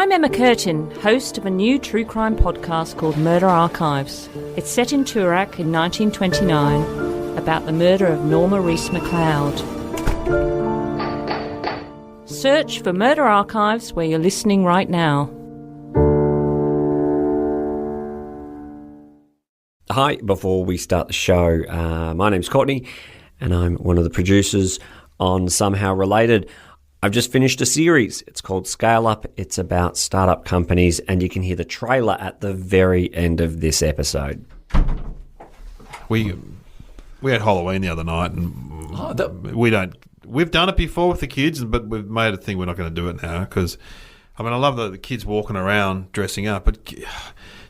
I'm Emma Curtin, host of a new true crime podcast called Murder Archives. It's set in Toorak in 1929 about the murder of Norma Reese MacLeod. Search for Murder Archives where you're listening right now. Hi, before we start the show, my name's Courtney and I'm one of the producers on Somehow Related. I've just finished a series. It's called Scale Up. It's about startup companies, and you can hear the trailer at the very end of this episode. We had Halloween the other night, and we've done it before with the kids, but we've made a thing we're not going to do it now because, I mean, I love the kids walking around dressing up, but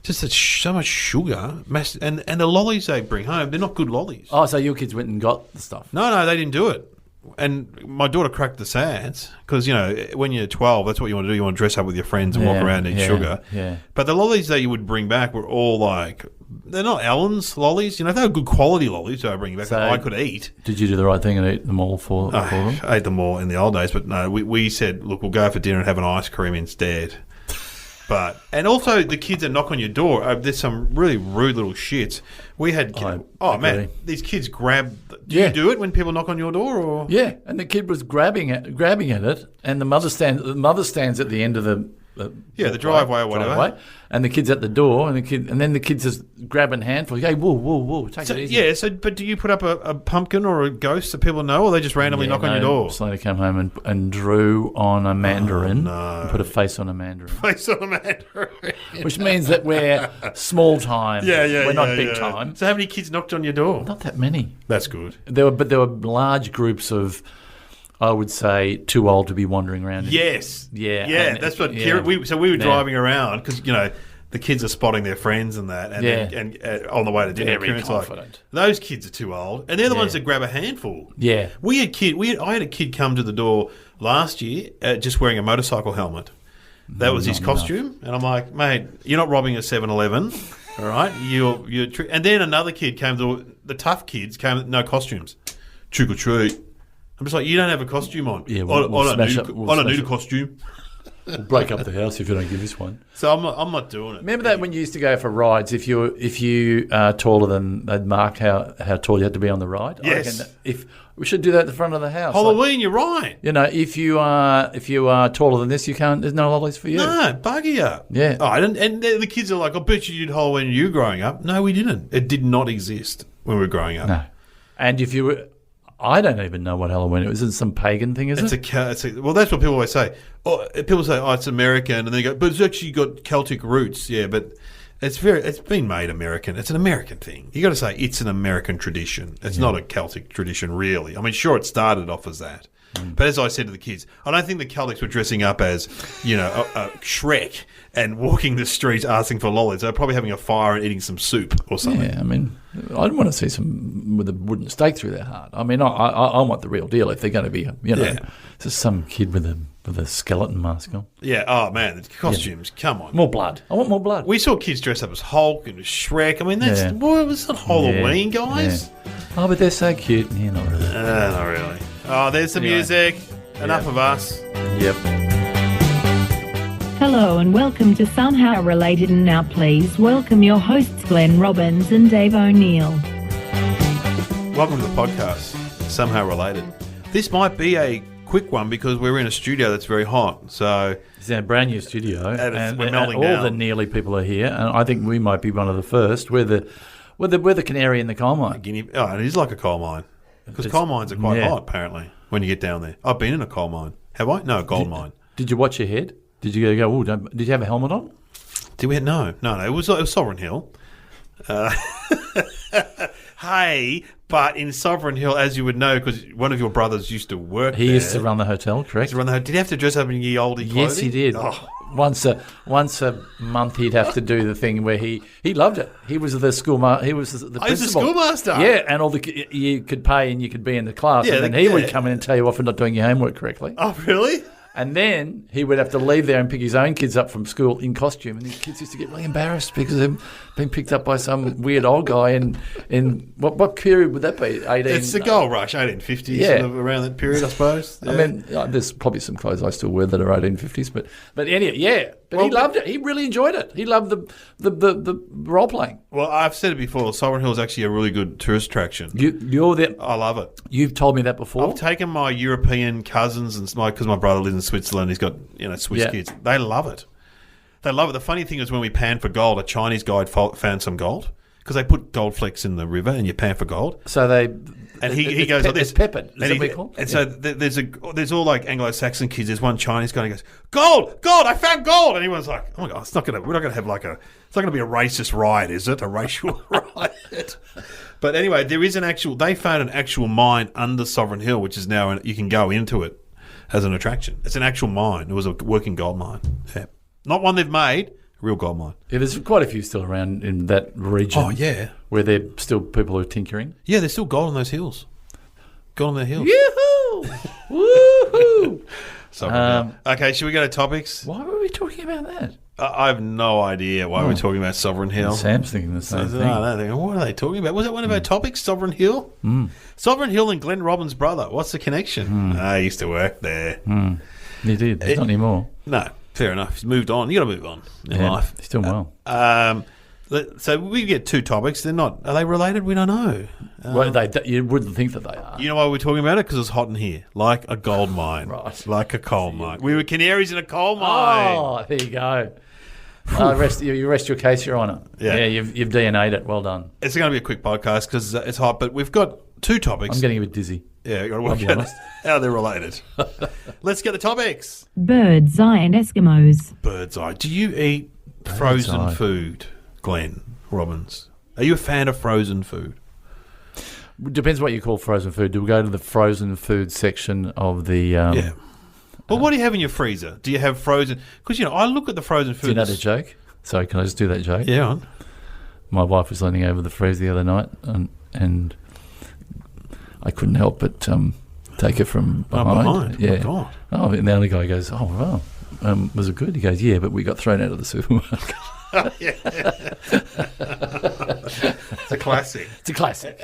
just so much sugar, and the lollies they bring home, they're not good lollies. Oh, so your kids went and got the stuff? No, they didn't do it. And my daughter cracked the sads because, you know, when you're 12, that's what you want to do. You want to dress up with your friends and walk around and eat sugar. Yeah. But the lollies that you would bring back were all like, they're not Allen's lollies. You know, if they were good quality lollies that I bring back that I could eat. Did you do the right thing and eat them all for them? I ate them all in the old days, but no, we said, look, we'll go for dinner and have an ice cream instead. And also the kids that knock on your door, there's some really rude little shits. We had, man, these kids grab. Do you do it when people knock on your door, or? Yeah, and the kid was grabbing at it, and the mother stands at the end of the driveway or whatever, and the kid's at the door, and then the kid's just grabbing handfuls. Hey, whoa, take it easy. Yeah, but do you put up a pumpkin or a ghost that people know, or they just randomly knock on your door? Slowly came home and drew on a mandarin, and put a face on a mandarin. Face on a mandarin, which means that we're small time. We're not big time. So how many kids knocked on your door? Not that many. That's good. There were large groups of, I would say, too old to be wandering around. Yes. Yeah. That's what Kira... So we were driving around because, you know, the kids are spotting their friends and that. And on the way to dinner. Very confident. Like, those kids are too old. And they're the ones that grab a handful. Yeah. I had a kid come to the door last year just wearing a motorcycle helmet. That was his costume. And I'm like, mate, you're not robbing a 7-Eleven. All right? And then another kid came the tough kids came with no costumes. Trick or treat. I'm just like, you don't have a costume on. Yeah, on a nude costume. We'll break up the house if you don't give us one. So I'm not doing it. Remember that when you used to go for rides, if you are taller than they'd mark how tall you had to be on the ride? Yes. I reckon if we should do that at the front of the house. Halloween, you're right. You know, if you are taller than this, you can't. There's no lollies for you. No, buggy up. Yeah. Oh, and the kids are like, I bet you did Halloween when you were growing up. No, we didn't. It did not exist when we were growing up. No. And if you were... I don't even know what Halloween is. Is it some pagan thing, is it? Well, that's what people always say. People say, it's American, and they go, but it's actually got Celtic roots. Yeah, but it's been made American. It's an American thing. You got to say it's an American tradition. It's not a Celtic tradition, really. I mean, sure, it started off as that. But as I said to the kids, I don't think the Celtics were dressing up as, you know, Shrek and walking the streets asking for lollies. They were probably having a fire and eating some soup or something. Yeah, I mean, I don't want to see some with a wooden stake through their heart. I mean, I want the real deal if they're going to be, you know, just some kid with a skeleton mask on. Yeah, oh man, the costumes, come on. More blood. I want more blood. We saw kids dress up as Hulk and Shrek. I mean, it's not Halloween, guys. Yeah. Oh, but they're so cute. Yeah, not really. Not really. Oh, there's the music. Enough of us. Yep. Hello and welcome to Somehow Related, and now please welcome your hosts Glenn Robbins and Dave O'Neill. Welcome to the podcast, Somehow Related. This might be a quick one because we're in a studio that's very hot. So it's a brand new studio, and we're melting all down. the nearly people are here, and I think we might be one of the first. We're the canary in the coal mine. It is like a coal mine because coal mines are quite hot apparently when you get down there. I've been in a coal mine. Have I? No, a gold mine. Did you watch your head? Did you go? Did you have a helmet on? Did we? No. It was Sovereign Hill. Hey, but in Sovereign Hill, as you would know, because one of your brothers used to work there. He used to run the hotel, correct? Did he have to dress up in ye olde clothing? Yes, he did. Oh. Once a month, he'd have to do the thing where he loved it. He was the schoolmaster. He was the principal. He was the schoolmaster. Yeah, and you could pay and you could be in the class, and then he would come in and tell you off for not doing your homework correctly. Oh, really? And then he would have to leave there and pick his own kids up from school in costume. And these kids used to get really embarrassed because they've been picked up by some weird old guy in what period would that be? 18? It's the gold rush, 1850s, sort of around that period, I suppose. Yeah. I mean, there's probably some clothes I still wear that are 1850s. But anyway, But he loved it. He really enjoyed it. He loved the role playing. Well, I've said it before. Sovereign Hill is actually a really good tourist attraction. I love it. You've told me that before. I've taken my European cousins and because my brother lives in Switzerland. He's got Swiss kids. They love it. They love it. The funny thing is when we pan for gold, a Chinese guide found some gold because they put gold flecks in the river and you pan for gold. So they. And he goes like this. It's peppered. Is that what we call? And so there's all like Anglo-Saxon kids. There's one Chinese guy. And he goes, "Gold! I found gold!" And everyone's like, "Oh my god, we're not gonna have it's not gonna be a racist riot, is it? A racial riot?" But anyway, there is they found an actual mine under Sovereign Hill, which is now you can go into it as an attraction. It's an actual mine. It was a working gold mine. Yeah, not one they've made. A real gold mine. Yeah, there's quite a few still around in that region. Oh yeah, where there's still people who are tinkering. Yeah, there's still gold on those hills. Gold on the hills. Yoo-hoo! Woohoo! Okay, should we go to topics? Why were we talking about that? I have no idea why we're talking about Sovereign Hill. Sam's thinking the same thing. What are they talking about? Was that one of our topics, Sovereign Hill? Sovereign Hill and Glenn Robbins' brother. What's the connection? I used to work there. He did. Not anymore. No, fair enough. He's moved on. You got to move on in life. He's doing well. So we get two topics. They're not. Are they related? We don't know. Well, you wouldn't think that they are. You know why we're talking about it? Because it's hot in here, like a gold mine, right? Like a coal mine. We were canaries in a coal mine. Oh, there you go. You rest your case, Your Honour. Yeah, you've DNA'd it. Well done. It's going to be a quick podcast because it's hot, but we've got two topics. I'm getting a bit dizzy. Yeah, you've got to work out how they're related. Let's get the topics. Birdseye and Eskimos. Birdseye. Do you eat frozen food, Glenn Robbins? Are you a fan of frozen food? Depends what you call frozen food. Do we go to the frozen food section of the... yeah. Well, what do you have in your freezer? Do you have frozen... Because, I look at the frozen food... Do you know the joke? Sorry, can I just do that joke? Yeah, on. My wife was leaning over the freezer the other night and I couldn't help but take it from behind. Yeah. Oh, God. Oh, and the other guy goes, "Oh, wow. Was it good?" He goes, "Yeah, but we got thrown out of the supermarket." It's a classic. It's a classic.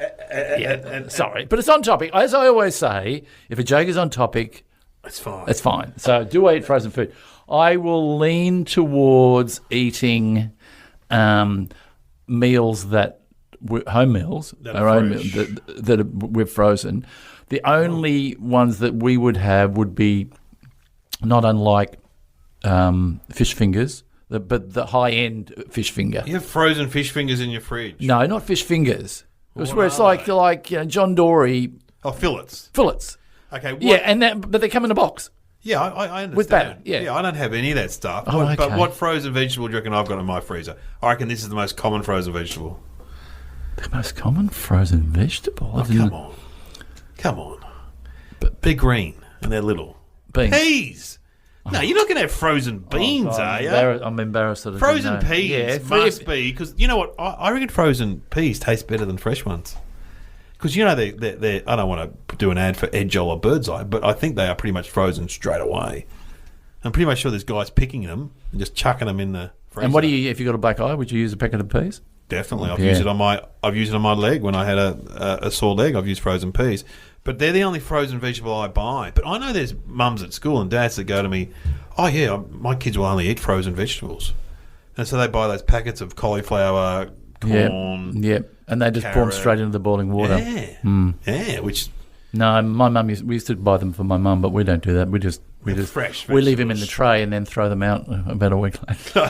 Sorry, but it's on topic. As I always say, if a joke is on topic... It's fine. It's fine. So do I eat frozen food? I will lean towards eating meals home meals, our own meals that we're frozen. The only ones that we would have would be not unlike fish fingers, but the high-end fish finger. You have frozen fish fingers in your fridge? No, not fish fingers. Where it's like John Dory. Oh, fillets. Fillets. Okay. But they come in a box. Yeah, I understand. With batter, yeah. I don't have any of that stuff. Okay. But what frozen vegetable do you reckon I've got in my freezer? I reckon this is the most common frozen vegetable. The most common frozen vegetable? Oh, come on. But big green, and they're little. Beans. Peas! No, you're not going to have frozen beans, are you? I'm embarrassed that I frozen didn't know. peas must be, because you know what? I reckon frozen peas taste better than fresh ones. Because, they're I don't want to do an ad for Edgel or Birdseye, but I think they are pretty much frozen straight away. I'm pretty much sure there's guys picking them and just chucking them in the freezer. And if you got a black eye, would you use a packet of peas? Definitely. I've used it on my leg when I had a sore leg. I've used frozen peas. But they're the only frozen vegetable I buy. But I know there's mums at school and dads that go to me, "Oh, yeah, my kids will only eat frozen vegetables." And so they buy those packets of cauliflower, corn. Yep. And they just pour them straight into the boiling water. Yeah. Yeah, which... No, my mum we used to buy them for my mum, but we don't do that. We just fresh. We leave them in the tray and then throw them out about a week later.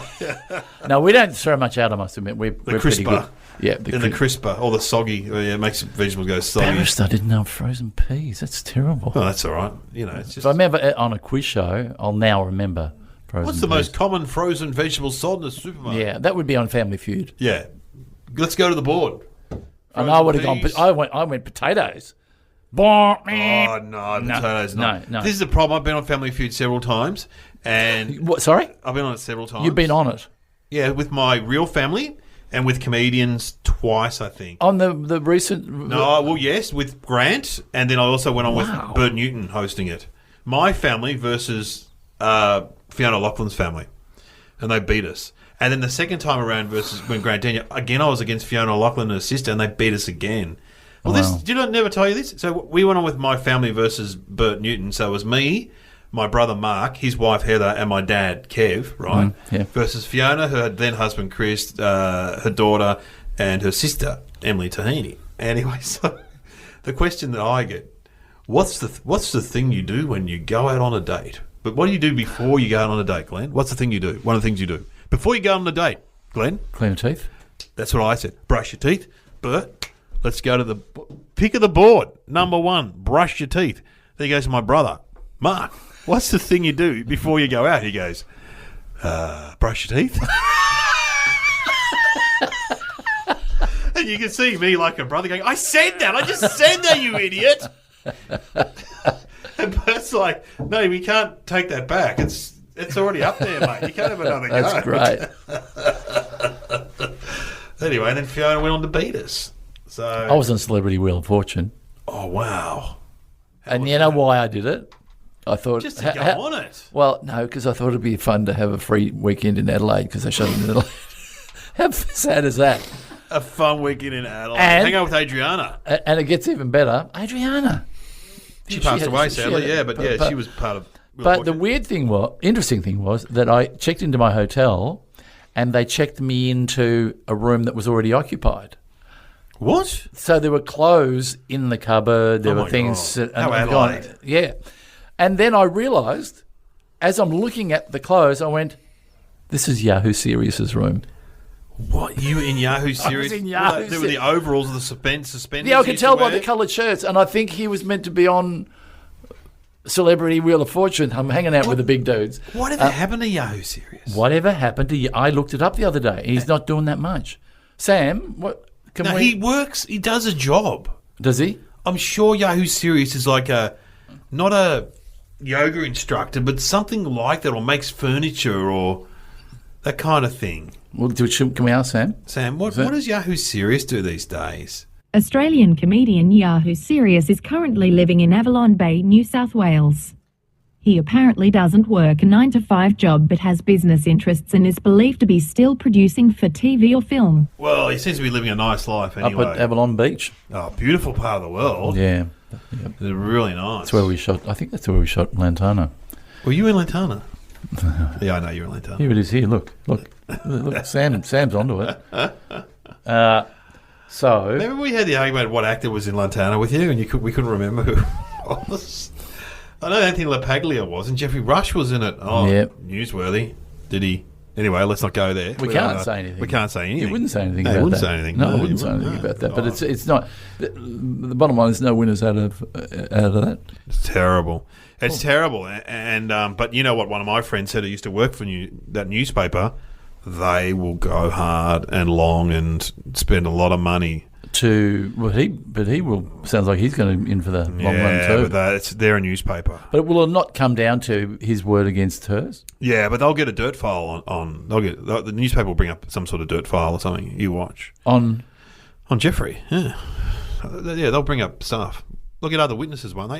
No, we don't throw much out. I must admit, we're pretty good. Yeah, the crisper or the soggy. It makes vegetables go soggy. Embarrassed I didn't know frozen peas. That's terrible. Oh, that's all right. It's just. If I remember on a quiz show, I'll now remember frozen. What's the peas. most common frozen vegetable sold in the supermarket? Yeah, that would be on Family Feud. Yeah, let's go to the board. And I would have gone. I went potatoes. Oh no, potatoes not. No. This is the problem. I've been on Family Feud several times, and what? Sorry, I've been on it several times. You've been on it? Yeah, with my real family and with comedians twice, I think. On the recent? No, well, yes, with Grant, and then I also went on with Bert Newton hosting it. My family versus Fiona Loughlin's family, and they beat us. And then the second time around versus when Grant Daniel, again I was against Fiona Loughlin and her sister, and they beat us again. Well, did I never tell you this? So we went on with my family versus Bert Newton. So it was me, my brother Mark, his wife Heather, and my dad Kev, right? Yeah. Versus Fiona, her then husband Chris, her daughter, and her sister Emily Tahini. Anyway, so the question that I get, what's the thing you do when you go out on a date? But what do you do before you go out on a date, Glenn? What's the thing you do? One of the things you do before you go on a date, Glenn? Clean your teeth. That's what I said. Brush your teeth. Bert, let's go to the pick of the board. Number 1, brush your teeth. There goes my brother, Mark. What's the thing you do before you go out? He goes, brush your teeth. And you can see me like a brother going, I said that. I just said that, you idiot. And Bert's like, no, we can't take that back. It's already up there, mate. You can't have another go. That's great. Anyway, then Fiona went on to beat us. So I was on Celebrity Wheel of Fortune. Oh, wow. And you know why I did it? I thought... Just to go on it. Well, no, because I thought it'd be fun to have a free weekend in Adelaide because they shut it in Adelaide. How sad is that? A fun weekend in Adelaide. And- Hang out with Adriana. And it gets even better. Adriana. She passed away, sadly, had- yeah, she was part of... But the interesting thing was that I checked into my hotel and they checked me into a room that was already occupied. What? So there were clothes in the cupboard. There Oh were my things. God. And How I'm Adelaide. going, yeah. And then I realised, as I'm looking at the clothes, I went, this is Yahoo Serious's room. What? You were in Yahoo Series? in Yahoo There were the overalls of the suspenders. Yeah, I could tell by the coloured shirts. And I think he was meant to be on Celebrity Wheel of Fortune. I'm hanging out with the big dudes. Whatever happened to Yahoo Series? Whatever happened to you? I looked it up the other day. He's not doing that much. Sam, what... No, he works. He does a job. Does he? I'm sure Yahoo Serious is like not a yoga instructor, but something like that, or makes furniture or that kind of thing. Well, can we ask Sam? Sam, what does Yahoo Serious do these days? Australian comedian Yahoo Serious is currently living in Avalon Bay, New South Wales. He apparently doesn't work a 9-to-5 job but has business interests and is believed to be still producing for TV or film. Well, he seems to be living a nice life anyway. Up at Avalon Beach. Oh, beautiful part of the world. Yeah. It's really nice. That's where we shot. I think that's where we shot Lantana. Were you in Lantana? Yeah, I know you were in Lantana. Here it is. Here, look. Sam's onto it. So Remember we had the argument what actor was in Lantana with you, and we couldn't remember who it was. I know Anthony LaPaglia was, and Jeffrey Rush was in it. Oh, Yep. Newsworthy. Did he? Anyway, let's not go there. we can't say anything. We can't say anything. You wouldn't say anything No, about you wouldn't that. say anything. No, I No, wouldn't you say wouldn't. anything No. about that. But Oh. it's not. The bottom line is no winners out of that. It's terrible. It's terrible. And but you know what? One of my friends said, who used to work for that newspaper. They will go hard and long and spend a lot of money. But he will. Sounds like he's going in for the long run too. But they're a newspaper. But will it not come down to his word against hers? Yeah, but they'll get a dirt file on the newspaper will bring up some sort of dirt file or something. You watch On Jeffrey. Yeah, they'll bring up stuff. Look at other witnesses, won't they?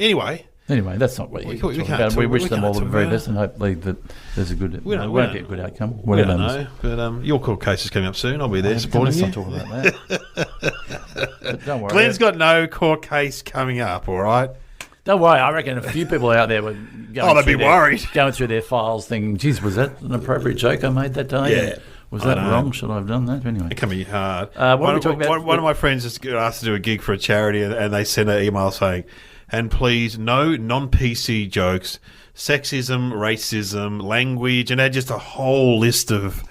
Anyway, that's not what We you're can't talking talk- about. We wish we them all can't the talk very about best, and hopefully that there's a good. We It don't- won't we be a don't- good outcome. we Whatever. don't know. But your court case is coming up soon. I'll be there supporting Let's you. not talk about that. But don't worry. Glenn's got no court case coming up. All right. Don't worry. I reckon a few people out there were going they'd be worried. going through their files, thinking, "Geez, was that an appropriate joke I made that day? Yeah. Was I that know. wrong? Should I have done that anyway?" It can be hard. What are we talking about? One of my friends just got asked to do a gig for a charity, and they sent an email saying, "And please, no non-PC jokes, sexism, racism, language," and they had just a whole list of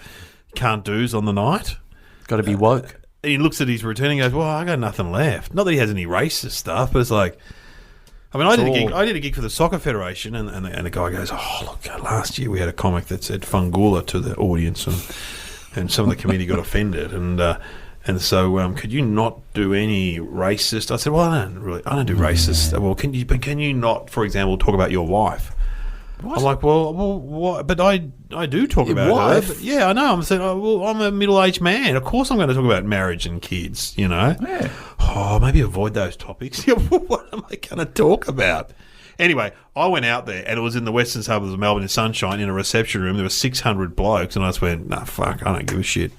can't do's on the night. Got to be woke. And he looks at his routine and goes, "Well, I got nothing left." Not that he has any racist stuff, but it's like, I mean, I did a gig for the Soccer Federation, and the guy goes, "Oh, look, last year we had a comic that said Fungula to the audience, and some of the committee got offended, and so could you not do any racist?" I said, "Well, I don't do racist." "Well, can you not, for example, talk about your wife?" What? I'm like, well, what? But I do talk Your about wife? her. But yeah, I know. I'm saying, I'm a middle-aged man. Of course, I'm going to talk about marriage and kids. You know. Yeah. Oh, maybe avoid those topics. What am I going to talk about? Anyway, I went out there, and it was in the western suburbs of Melbourne in sunshine in a reception room. There were 600 blokes, and I just went, "Nah, fuck, I don't give a shit."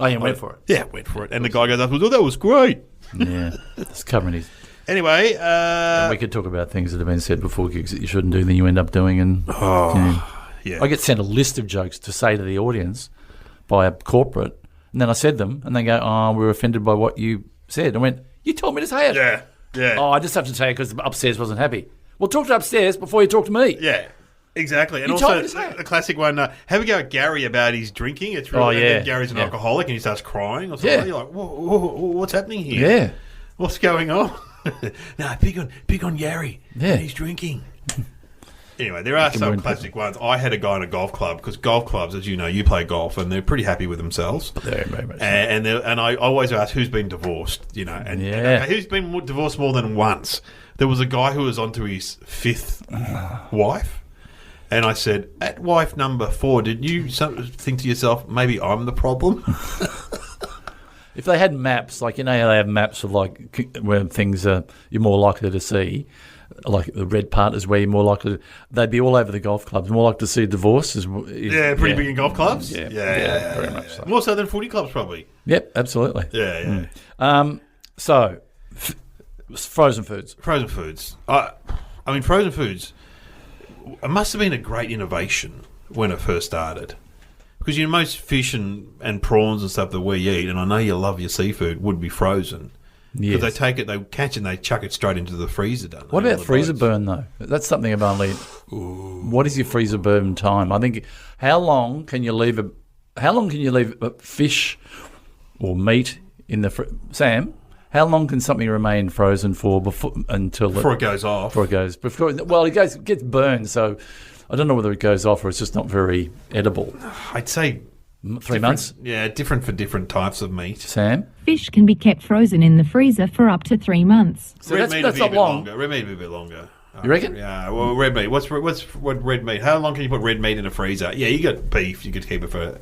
Oh, you went for it. Yeah, went for it. And the guy goes up, "Oh, that was great." Yeah, it's covering his. Anyway, And we could talk about things that have been said before gigs that you shouldn't do, then you end up doing. And yeah. I get sent a list of jokes to say to the audience by a corporate, and then I said them, and they go, "Oh, we were offended by what you said." I went, "You told me to say it." Yeah. Oh, I just have to say it because upstairs wasn't happy. Well, talk to upstairs before you talk to me. Yeah. Exactly. And You told me also, to say it. the classic one, have a go at Gary about his drinking. It's really, yeah. and then Gary's an alcoholic and he starts crying or something. Yeah. You're like, what's happening here? Yeah. What's going on? No, big on Gary. Yeah. And he's drinking. Anyway, there are some classic ones. I had a guy in a golf club, because golf clubs, as you know, you play golf, and they're pretty happy with themselves. Very, very much so. And I always ask, who's been divorced? You know, and okay, who's been divorced more than once? There was a guy who was onto his fifth wife. And I said, at wife number 4, did you think to yourself, maybe I'm the problem? If they had maps, like, you know how they have maps of, like, where things are you're more likely to see, like the red part is where you're more likely to, they'd be all over the golf clubs, more likely to see divorce. Pretty big in golf clubs? Yeah, very much so. More so than footy clubs, probably. Yep, absolutely. Yeah. So, frozen foods. Frozen foods. I mean, frozen foods, it must have been a great innovation when it first started. Because, you know, most fish and prawns and stuff that we eat, and I know you love your seafood, would be frozen. Because they take it, they catch it and they chuck it straight into the freezer, don't they? What about freezer burn, though? That's something I've only... What is your freezer burn time? I think, how long can you leave a fish or meat in the... Sam, how long can something remain frozen for before it goes off? It gets burned, so I don't know whether it goes off or it's just not very edible. I'd say 3 months? Yeah, different for different types of meat. Sam? Fish can be kept frozen in the freezer for up to 3 months. So red that's not long. Longer. Red meat would be a bit longer. You reckon? Yeah, well, red meat. What red meat? How long can you put red meat in a freezer? Yeah, you got beef. You could keep it for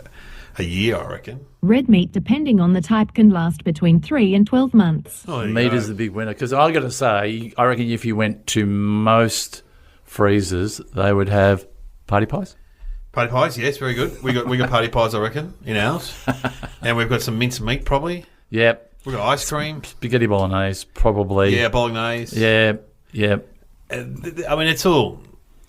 a year, I reckon. Red meat, depending on the type, can last between 3 and 12 months. Oh, Meat is the big winner. Because I got to say, I reckon if you went to most freezers, they would have party pies. Party pies, yes, very good. We got party pies, I reckon, in ours. And we've got some minced meat, probably. Yep. We've got ice cream. Spaghetti bolognese, probably. Yeah, bolognese. Yeah. I mean,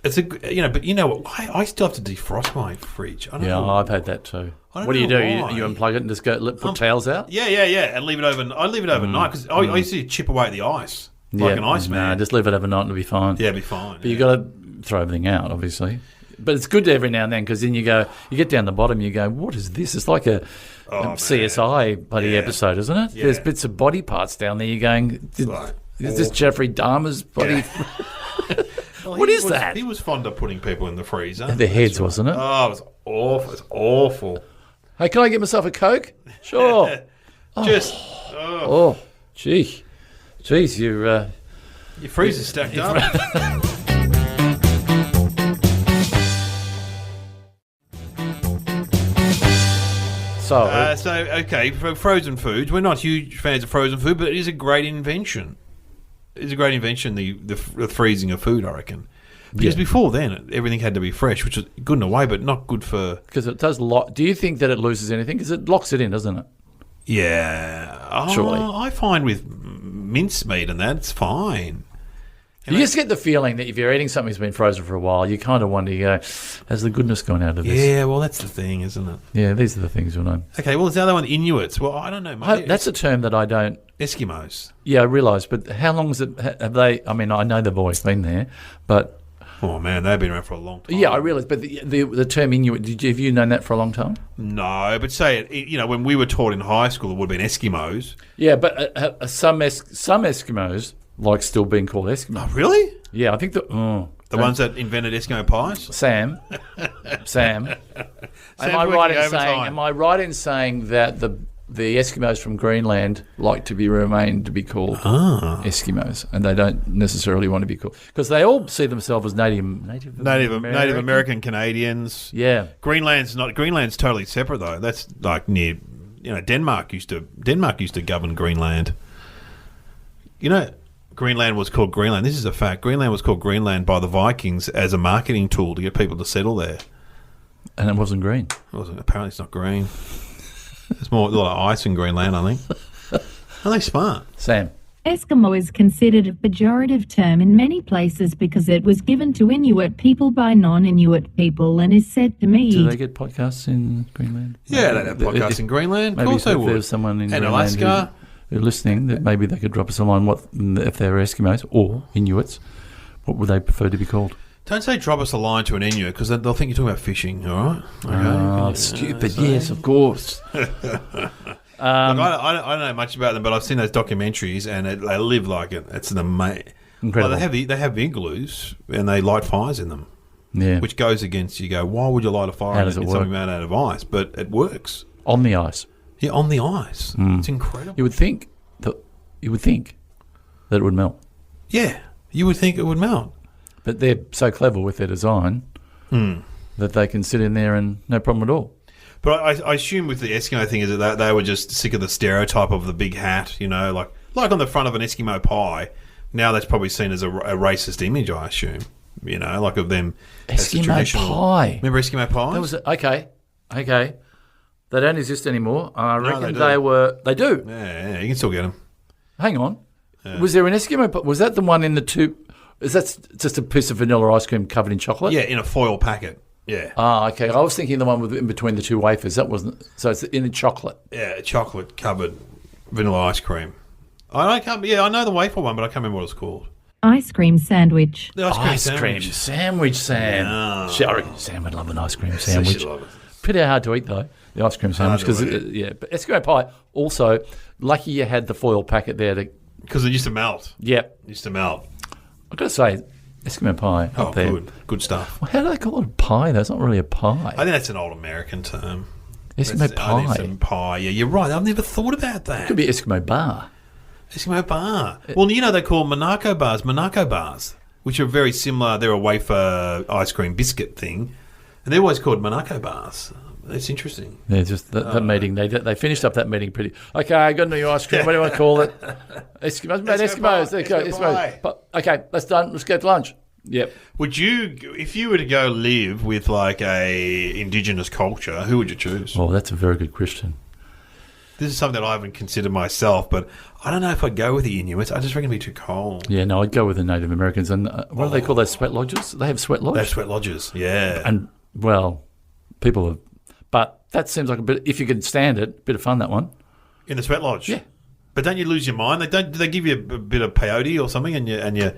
but you know what? I still have to defrost my fridge. I don't know. I've had that too. I don't What do you know do? why. You unplug it and just go put towels out? Yeah, and leave it over. I leave it overnight because I used to chip away at the ice like an ice man. Nah, just leave it overnight and it'll be fine. Yeah, it'll be fine. But you got to throw everything out, obviously. But it's good every now and then because then you get down the bottom, you go, what is this? It's like a CSI bloody episode, isn't it? Yeah. There's bits of body parts down there. You're going, is this Jeffrey Dahmer's body? Yeah. What is that? He was fond of putting people in the freezer. Their heads, wasn't it? Oh, it was awful. It's awful. Hey, can I get myself a Coke? Sure. Geez, your freezer's stacked up. Okay, for frozen foods, we're not huge fans of frozen food, but it is a great invention. It's a great invention, the freezing of food, I reckon. Because before then, everything had to be fresh, which is good in a way, but not good for... Because it does lock... Do you think that it loses anything? Because it locks it in, doesn't it? Yeah. Surely. I find with mincemeat and that, it's fine. You just get the feeling that if you're eating something that's been frozen for a while, you kind of wonder, you go, has the goodness gone out of this? Yeah, well, that's the thing, isn't it? Yeah, these are the things you'll know. Okay, well, there's the other one, Inuits. Well, I don't know. That's a term that I don't... Eskimos. Yeah, I realise, but how long has it... Have they... I mean, I know they've always been there, but... Oh, man, they've been around for a long time. Yeah, I realise, but the term Inuit, have you known that for a long time? No, but when we were taught in high school, it would have been Eskimos. Yeah, but some Eskimos like still being called Eskimos. Oh, really? Yeah, I think the ones that invented Eskimo pies? Sam. Am I right in saying that the Eskimos from Greenland like to remain to be called Eskimos, and they don't necessarily want to be called, because they all see themselves as Native American Canadians. Yeah, Greenland's totally separate though. That's like near, Denmark used to govern Greenland. Greenland was called Greenland. This is a fact. Greenland was called Greenland by the Vikings as a marketing tool to get people to settle there. And it wasn't green. Apparently, it's not green. There's a lot of ice in Greenland, I think. Are they smart? Sam, Eskimo is considered a pejorative term in many places because it was given to Inuit people by non-Inuit people and is said to mean... Do they get podcasts in Greenland? Yeah, they have podcasts in Greenland. Of course they if would. there's someone in and Greenland Alaska. who's listening, that maybe they could drop us a line. What if they're Eskimos or Inuits? What would they prefer to be called? Don't say drop us a line to an Inuit because they'll think you're talking about fishing, all right? Okay. Oh, stupid. Yes, of course. Look, I don't know much about them, but I've seen those documentaries, and they live like it. It's an amazing. Incredible. Well, they have igloos, and they light fires in them. Yeah. Which goes against, you go, why would you light a fire in something made out of ice? But it works. On the ice. Yeah, on the ice. It's incredible. You would think that it would melt. Yeah, you would think it would melt. But they're so clever with their design that they can sit in there and no problem at all. But I assume with the Eskimo thing is that they were just sick of the stereotype of the big hat, you know, like on the front of an Eskimo pie. Now that's probably seen as a racist image, I assume. You know, like of them as the Eskimo traditional pie. Remember Eskimo pies? That was okay. They don't exist anymore. I reckon they do. They do. Yeah, you can still get them. Hang on. Was there an Eskimo pie? Was that the one in the tube? Is that just a piece of vanilla ice cream covered in chocolate? Yeah, in a foil packet. Yeah. Ah, okay. I was thinking the one in between the two wafers. That wasn't. So it's in the chocolate. Yeah, chocolate covered vanilla ice cream. I know the wafer one, but I can't remember what it's called. Ice cream sandwich. The Ice cream sandwich, Sam. Yeah. I reckon Sam would love an ice cream So sandwich. she'd love it. Pretty hard to eat though, the ice cream sandwich. Hard to Because eat. but Eskimo pie also. Lucky you had the foil packet there. Because it used to melt. Yep. It used to melt. I've got to say, Eskimo pie Oh, up there. good stuff. Well, how do they call it a pie? That's not really a pie. I think that's an old American term. Eskimo I think pie. it's a pie. Yeah, you're right. I've never thought about that. Could be Eskimo bar. Eskimo bar. Well, you know they call Monaco bars, which are very similar. They're a wafer ice cream biscuit thing, and they're always called Monaco bars. That's interesting. Yeah, just that meeting. They finished up that meeting pretty. Okay, I got a new ice cream. What do you want to call it? Eskimos. Eskimos. There you go. Eskimo pie. Okay, that's done. Let's go to lunch. Yep. Would you, if you were to go live with like a indigenous culture, who would you choose? Oh, that's a very good question. This is something that I haven't considered myself, but I don't know if I'd go with the Inuits. I just reckon it'd be too cold. Yeah, no, I'd go with the Native Americans. And what do they call those sweat lodges? They have sweat They lodges. have sweat lodges, yeah. And well, people have. But that seems like a bit. If you can stand it, bit of fun that one. In the sweat lodge, Yeah. But don't you lose your mind? Do they give you a bit of peyote or something, and you,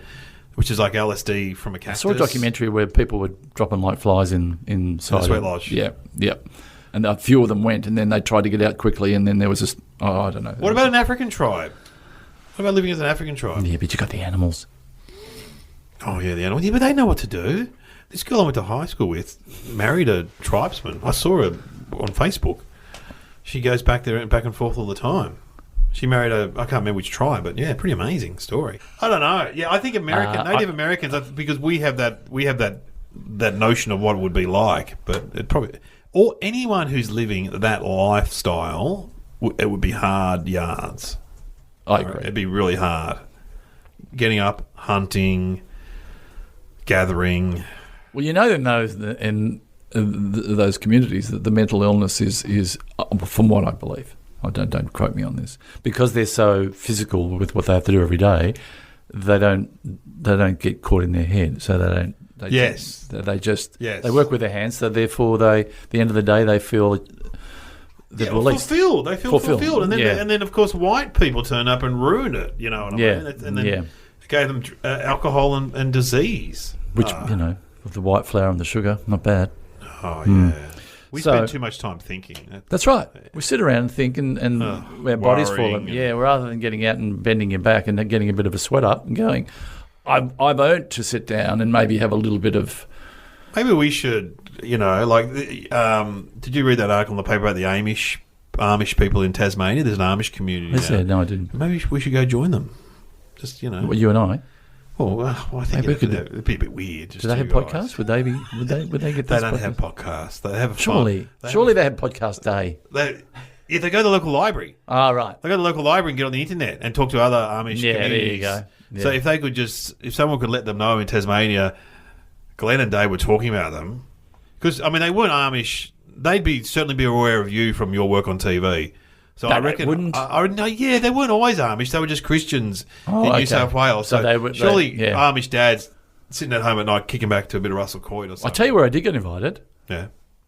which is like LSD from a I cactus? saw a documentary where people were dropping like flies inside In a sweat of- lodge. Yeah. And a few of them went, and then they tried to get out quickly, and then there was this. Oh, I don't know. What about an African tribe? What about living as an African tribe? Yeah, but you got the animals. Oh yeah, the animals. Yeah, but they know what to do. This girl I went to high school with married a tribesman. I saw her on Facebook. She goes back there and back and forth all the time. She married I can't remember which tribe, but yeah, pretty amazing story. I don't know. Yeah, I think Native Americans, because we have that notion of what it would be like, but it probably, or anyone who's living that lifestyle, it would be hard yards. I agree. It'd be really hard. Getting up, hunting, gathering. Well, you know, in those communities that the mental illness is from what I believe. I don't quote me on this, because they're so physical with what they have to do every day. They don't get caught in their head, so they don't. They work with their hands. So therefore, at the end of the day, they feel they're released. Fulfilled. They feel fulfilled, and then yeah. and then of course white people turn up and ruin it. You know what I mean? And then it gave them alcohol and disease. Which with the white flour and the sugar, not bad. Oh yeah. We spend too much time thinking. That's right. We sit around and think, and our bodies fall. Rather than getting out and bending your back and getting a bit of a sweat up and going, I've earned to sit down and maybe have a little bit of. Maybe we should, did you read that article in the paper about the Amish people in Tasmania? There's an Amish community. No, I didn't. Maybe we should go join them. Just Well, you and I. Well, I think it'd be a bit weird. Do they have podcasts? Would they get? They don't have podcasts. They have surely they have podcast day. They go to the local library. Ah, right. They go to the local library and get on the internet and talk to other Amish communities. There you go. Yeah. So if someone could let them know in Tasmania, Glenn and Dave were talking about them, because they weren't Amish. They'd certainly be aware of you from your work on TV, So No, I they reckon. wouldn't. No, yeah, they weren't always Amish. They were just Christians in okay. New South Wales. So So, they were- surely yeah. Amish dads sitting at home at night kicking back to a bit of Russell Coight or something. I tell you where I did get invited. Yeah,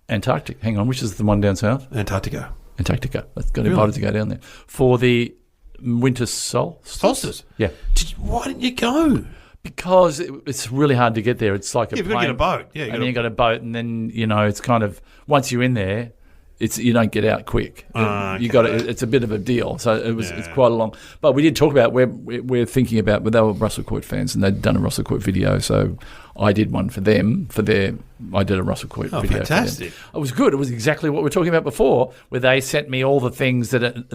Antarctic. Hang on, which is the one down south? Antarctica. Antarctica. I got invited to go down there for the winter Solstice. Yeah, Why didn't you go? because it's really hard to get there. It's like a You've got plane, to get a boat. Yeah, and then you got a boat, and then it's kind of once you're in there, you don't get out quick. Okay. You got it's a bit of a deal. So it's quite a long. But we did talk about we're thinking about. But they were Russell Coight fans, and they'd done a Russell Coight video. So I did one for them I did a Russell Coight video. fantastic. For them. It was good. It was exactly what we were talking about before, where they sent me all the things that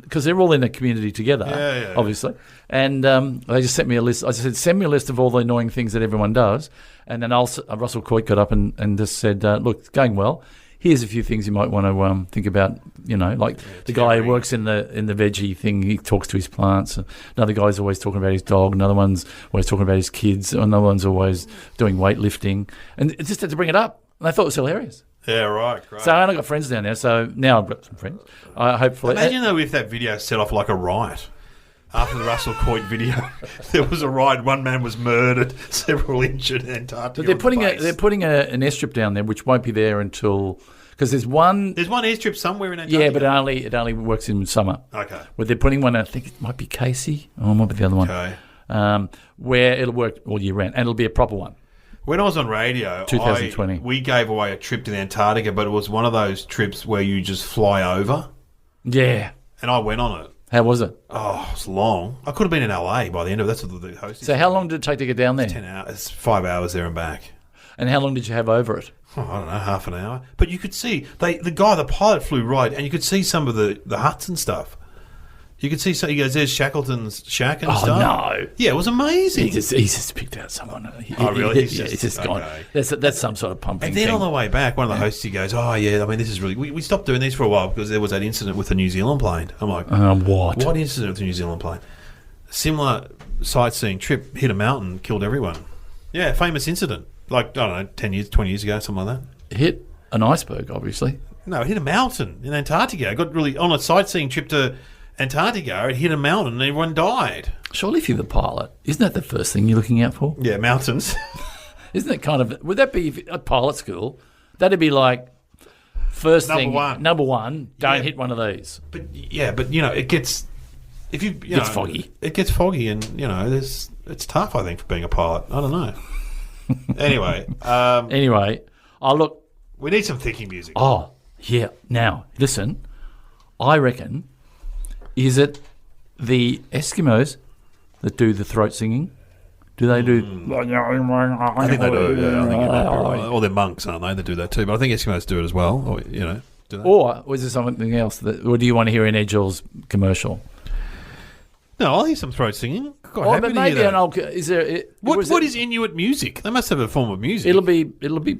because they're all in a community together, obviously. And they just sent me a list. I said, send me a list of all the annoying things that everyone does. And then Russell Coight got up and just said, look, it's going well. Here's a few things you might want to think about. Like the guy who works in the veggie thing, he talks to his plants. Another guy's always talking about his dog. Another one's always talking about his kids. Another one's always doing weightlifting. And it just had to bring it up. And I thought it was hilarious. Yeah, right. Great. So I only got friends down there. So now I've got some friends. Hopefully. Imagine though if that video set off like a riot. After the Russell Coight video, there was a riot. One man was murdered, several injured in Antarctica. But they're putting an airstrip down there, which won't be there until because there's one. There's one airstrip somewhere in Antarctica. Yeah, but it only works in summer. Okay. Where they're putting one, I think it might be Casey. Oh, it might be the other one. Okay. Where it'll work all year round, and it'll be a proper one. When I was on radio, 2020, we gave away a trip to the Antarctica, but it was one of those trips where you just fly over. Yeah. And I went on it. How was it? Oh, it was long. I could have been in LA by the end of it. That's what the host. So how long did it take to get down there? 10 hours. It's 5 hours there and back. And how long did you have over it? Oh, I don't know, half an hour. But you could see the pilot flew right, and you could see some of the huts and stuff. You could see, so he goes, there's Shackleton's shack and stuff. Oh, no. Yeah, it was amazing. He just picked out someone. Oh, really? He's just gone. Okay. That's some sort of pumping And then thing. on the way back, one of the hosts, he goes, oh, yeah, I mean, this is really... We stopped doing these for a while because there was that incident with the New Zealand plane. I'm like, what? What incident with the New Zealand plane? Similar sightseeing trip, hit a mountain, killed everyone. Yeah, famous incident. Like, I don't know, 10 years, 20 years ago, something like that. Hit an iceberg, obviously. No, it hit a mountain in Antarctica. It got really... On a sightseeing trip to Antarctica, it hit a mountain and everyone died. Surely if you're the pilot, isn't that the first thing you're looking out for? Yeah, mountains. Isn't it kind of... Would that be at pilot school? That'd be like... First Number thing... one. Number one, don't Yeah. hit one of these. But, it gets... If you It's foggy. It gets foggy and, it's tough, I think, for being a pilot. I don't know. Anyway. Anyway, look... We need some thinking music. Oh, yeah. Now, listen. I reckon... Is it the Eskimos that do the throat singing? Do they do... I think they do, yeah. I think you might be right. Or they're monks, aren't they? They do that too. But I think Eskimos do it as well. Or, do they? Or was there something else? Or do you want to hear an Edgel's commercial? No, I'll hear some throat singing. Quite Oh, happy but to maybe hear an that. old... Is there... What is Inuit music? They must have a form of music. It'll be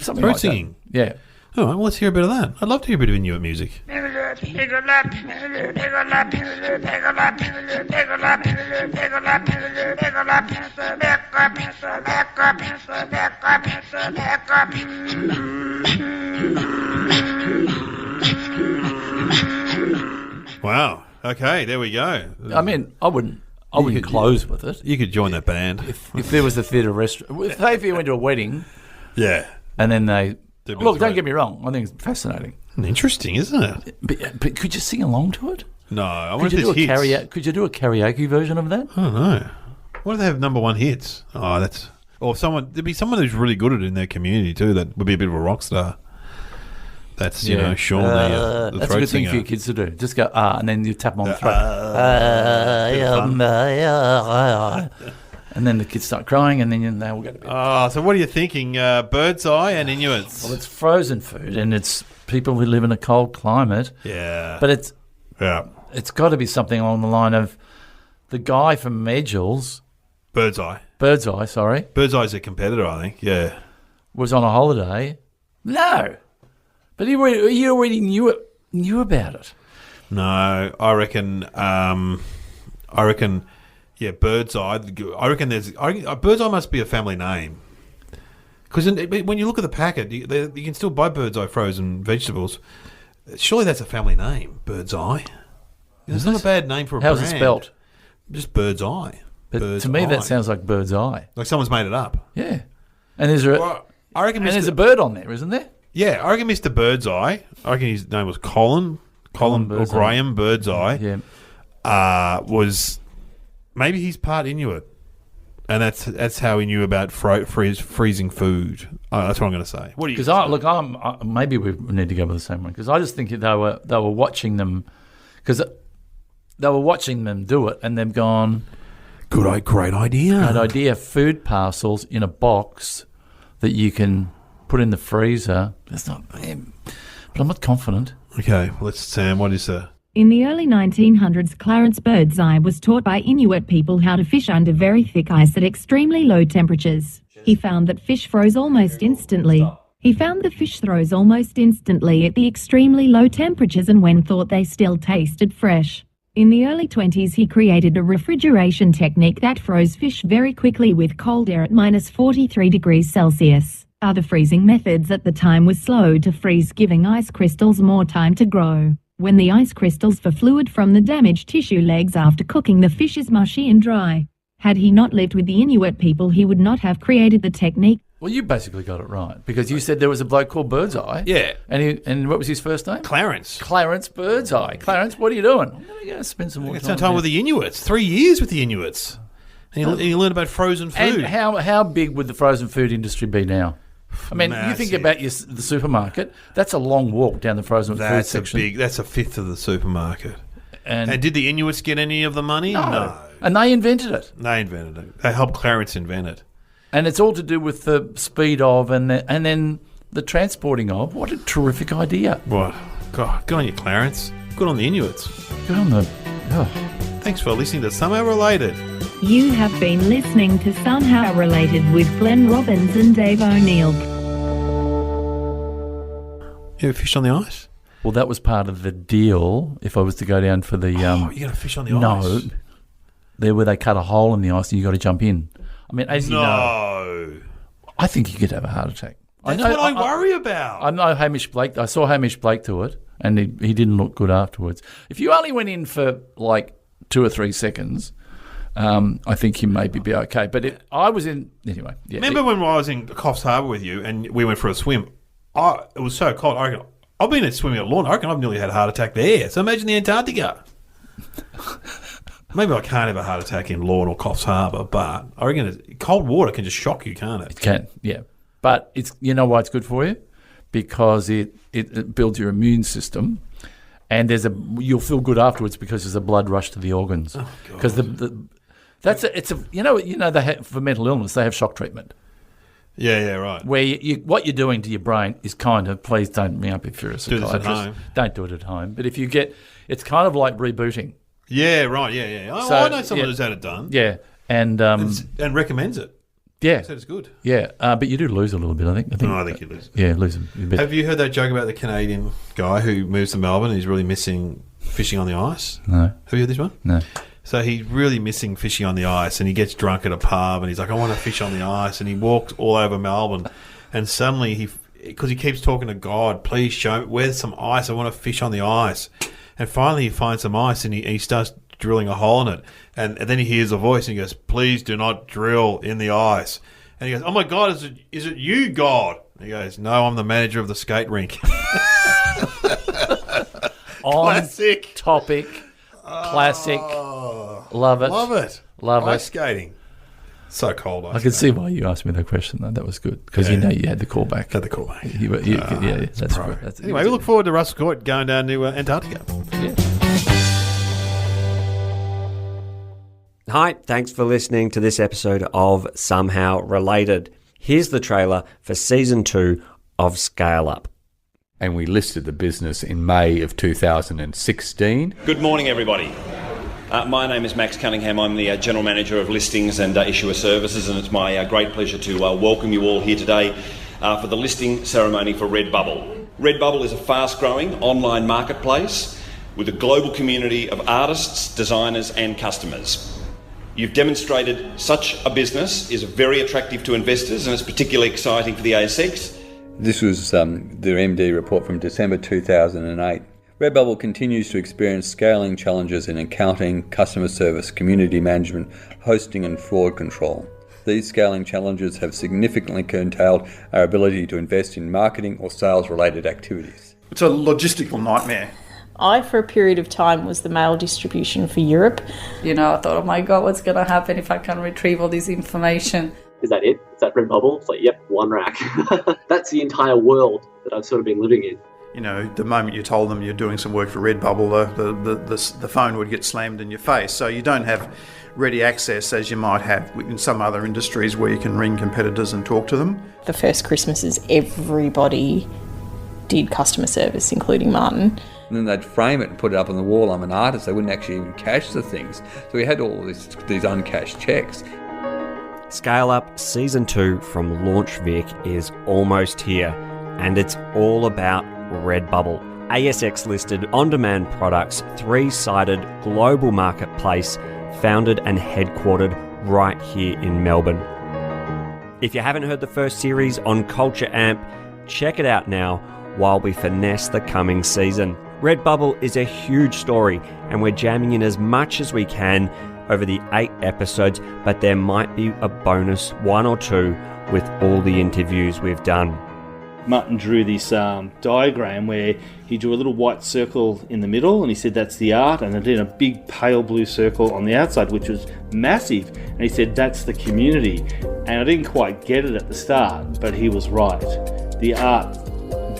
something Throat like singing. that. Yeah. All right, well, let's hear a bit of that. I'd love to hear a bit of Inuit music. Wow. Okay, there we go. I mean, I wouldn't close with it. You could join that band. If there was a theatre restaurant... Say if you went to a wedding Yeah. and then they... Do Look, don't throat. get me wrong. I think it's fascinating. Interesting, isn't it? But could you sing along to it? No, I Could wonder you, if do a there's hits. could you do a karaoke version of that? I don't know. What do they have number one hits? Oh, that's... Or there'd be someone who's really good at it in their community too. That would be a bit of a rock star. That's, Sean, the that's a throat good thing singer. for your kids to do. Just go, and then you tap them on the throat. And then the kids start crying, and then they all go to bed. Oh, so what are you thinking? Birdseye and Inuits? Well, it's frozen food, and it's people who live in a cold climate. Yeah. But it's Yeah. got to be something along the line of the guy from Edgel's, Birdseye. Birdseye, Birdseye's a competitor, I think. Yeah. was on a holiday. No. But he already knew about it. No, I reckon, yeah, Birdseye. I reckon Birdseye must be a family name. Because when you look at the packet, you can still buy Birdseye frozen vegetables. Surely that's a family name, Birdseye. It's not a bad name for a How's brand. it spelt? Just Birdseye. But to me, that sounds like Birdseye. Like someone's made it up. Yeah. And there's a, Well, I reckon there's a bird on there, isn't there? Yeah, I reckon Mr. Birdseye, I reckon his name was Colin or Birdseye. Graham Birdseye, Yeah. was maybe he's part Inuit. And that's how he knew about freezing food. That's what I'm going to say. What do you? Because maybe we need to go with the same one. Because I just think they were watching them, because they were watching them do it, and they've gone, great idea. great idea. Food parcels in a box that you can put in the freezer. That's not, but I'm not confident. Okay, well, Sam. What is the? In the early 1900s, Clarence Birdseye was taught by Inuit people how to fish under very thick ice at extremely low temperatures. He found that fish froze almost instantly. He found the fish froze almost instantly at the extremely low temperatures and when thought they still tasted fresh. In the early 20s, he created a refrigeration technique that froze fish very quickly with cold air at minus 43 degrees Celsius. Other freezing methods at the time were slow to freeze, giving ice crystals more time to grow. When the ice crystals for fluid from the damaged tissue legs after cooking, the fish is mushy and dry. Had he not lived with the Inuit people, he would not have created the technique. Well, you basically got it right, because you said there was a bloke called Birdseye. Yeah. And what was his first name? Clarence. Clarence Birdseye. Clarence, what are you doing? I'm going to go spend some more Spent time with the Inuits. 3 years with the Inuits. And you learn about frozen food. And how big would the frozen food industry be now? I mean, Massive. you think about the supermarket, that's a long walk down the frozen food section. That's a fifth of the supermarket. And did the Inuits get any of the money? No. And they invented it. They invented it. They helped Clarence invent it. And it's all to do with the speed of and then the transporting of. What a terrific idea. What? God, good on you, Clarence. Good on the Inuits. Good on the... Thanks for listening to Somehow Related. You have been listening to Somehow Related with Glenn Robbins and Dave O'Neill. You ever fish on the ice? Well, that was part of the deal. If I was to go down for the... you're going to fish on the ice? No. There where they cut a hole in the ice and you got to jump in. I mean, as you know... I think you could have a heart attack. That's what I worry about. I know Hamish Blake. I saw Hamish Blake do it, and he didn't look good afterwards. If you only went in for like 2 or 3 seconds, I think you maybe be okay. But I was in... Anyway. Yeah, Remember when I was in Coffs Harbour with you and we went for a swim? It was so cold. I reckon, I've been swimming at Lorna. I reckon I've nearly had a heart attack there. So imagine the Antarctica. Maybe I can't have a heart attack in Lorne or Coffs Harbour, but I reckon cold water can just shock you, can't it? It can, yeah. But you know why it's good for you? Because it builds your immune system, and you'll feel good afterwards because there's a blood rush to the organs. Because they have, for mental illness they have shock treatment. Yeah, right. Where what you're doing to your brain is kind of, please don't me up if you're a psychiatrist. Do this at home. Don't do it at home. But if you it's kind of like rebooting. Yeah, right. Yeah. I know someone who's had it done. Yeah, and recommends it. Yeah, said it's good. Yeah, but you do lose a little bit. I think you lose. Yeah, lose a bit. Have you heard that joke about the Canadian guy who moves to Melbourne and he's really missing fishing on the ice? No. Have you heard this one? No. So he's really missing fishing on the ice, and he gets drunk at a pub, and he's like, I want to fish on the ice, and he walks all over Melbourne, and suddenly because he keeps talking to God, please show me, where's some ice, I want to fish on the ice. And finally he finds some ice, and he starts drilling a hole in it, and then he hears a voice, and he goes, please do not drill in the ice. And he goes, oh my God, is it you, God? And he goes, no, I'm the manager of the skate rink. Classic. Topic. Classic. Love it. Love ice it. skating. So cold. I can see why you asked me that question, though. That was good, because you had the callback. Had the callback. That's good. Anyway, we look forward to Russell Court going down to Antarctica. Yeah. Hi, thanks for listening to this episode of Somehow Related. Here's the trailer for Season 2 of Scale Up. And we listed the business in May of 2016. Good morning, everybody. My name is Max Cunningham. I'm the General Manager of Listings and Issuer Services, and it's my great pleasure to welcome you all here today for the listing ceremony for Redbubble. Redbubble is a fast-growing online marketplace with a global community of artists, designers and customers. You've demonstrated such a business is very attractive to investors, and it's particularly exciting for the ASX. This was the MD report from December 2008. Redbubble continues to experience scaling challenges in accounting, customer service, community management, hosting and fraud control. These scaling challenges have significantly curtailed our ability to invest in marketing or sales-related activities. It's a logistical nightmare. I, for a period of time, was the mail distribution for Europe. I thought, oh my God, what's going to happen if I can't retrieve all this information? Is that it? Is that Redbubble? It's like, yep, one rack. That's the entire world that I've sort of been living in. The moment you told them you're doing some work for Redbubble, the phone would get slammed in your face. So you don't have ready access as you might have in some other industries where you can ring competitors and talk to them. The first Christmases, everybody did customer service, including Martin. And then they'd frame it and put it up on the wall. I'm an artist. They wouldn't actually even cash the things. So we had all these uncashed checks. Scale Up Season 2 from Launch Vic is almost here, and it's all about Redbubble. ASX-listed on-demand products, three-sided global marketplace, founded and headquartered right here in Melbourne. If you haven't heard the first series on Culture Amp, check it out now while we finesse the coming season. Redbubble is a huge story, and we're jamming in as much as we can over the 8 episodes, but there might be a bonus 1 or 2 with all the interviews we've done. Martin drew this diagram where he drew a little white circle in the middle, and he said that's the art, and then a big pale blue circle on the outside, which was massive, and he said that's the community. And I didn't quite get it at the start, but he was right. The art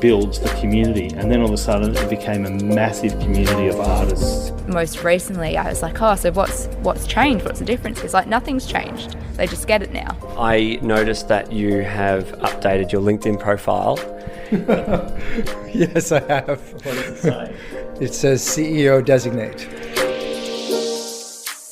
builds the community, and then all of a sudden it became a massive community of artists. Most recently I was like, so what's changed? What's the difference? It's like nothing's changed. They just get it now. I noticed that you have updated your LinkedIn profile. Yes, I have. What does it say? It says CEO designate.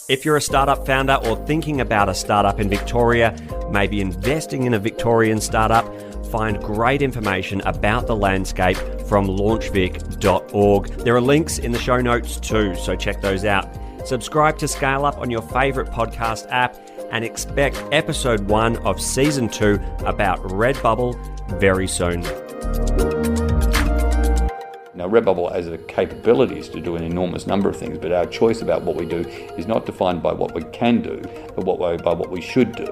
If you're a startup founder or thinking about a startup in Victoria, maybe investing in a Victorian startup, find great information about the landscape from launchvic.org. There are links in the show notes too, so check those out. Subscribe to Scale Up on your favourite podcast app and expect episode 1 of season 2 about Redbubble very soon. Now, Redbubble has the capabilities to do an enormous number of things, but our choice about what we do is not defined by what we can do, but by what we should do.